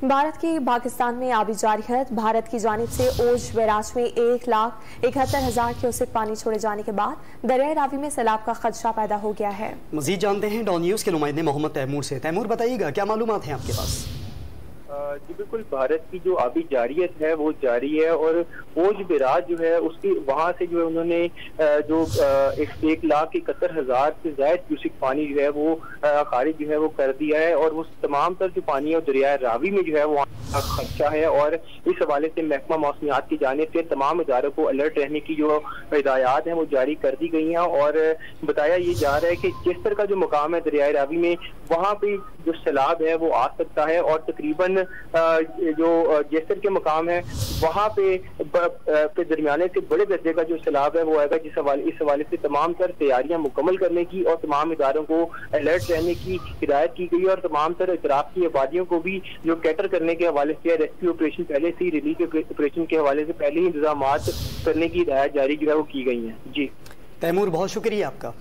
भारत की पाकिस्तान में आबी जारियत। भारत की जानिब से ओज बैराज में 1,71,000 क्यूसेक पानी छोड़े जाने के बाद दरियाए रावी में सैलाब का खदशा पैदा हो गया है। मजीद जानते हैं डॉन न्यूज़ के नुमाइंदे मोहम्मद तैमूर से। तैमूर, बताइएगा क्या मालूमात हैं आपके पास? जी बिल्कुल, भारत की जो आबी जारियत है वो जारी है और ओज बैराज जो है उसकी वहाँ से जो है उन्होंने जो 1,71,000 से ज्यादा क्यूसेक पानी जो है वो खारिज जो है वो कर दिया है और वो तमाम तर जो पानी है दरियाए रावी में जो है वो खदशा है। और इस हवाले से महकमा मौसमियात की जानिब से तमाम इदारों को अलर्ट रहने की जो हिदायत है वो जारी कर दी गई हैं और बताया ये जा रहा है कि जिस तरह का जो मकाम है दरियाए रावी में वहाँ पे जो सैलाब है वो आ सकता है और तकरीबन जो जेसर के मकाम है वहाँ पे दरमियाने से बड़े दर्जे का जो सैलाब है वो आएगा। इस हवाले से तमाम तर तैयारियां मुकम्मल करने की और तमाम इदारों को अलर्ट रहने की हिदायत की गई और तमाम तर इतराफ की आबादियों को भी जो कैटर करने के हवाले से रेस्क्यू ऑपरेशन पहले से ही रिलीफ ऑपरेशन के हवाले से पहले ही इंतजाम करने की हिदायत जारी जो है वो की गई है। जी तैमूर, बहुत शुक्रिया आपका।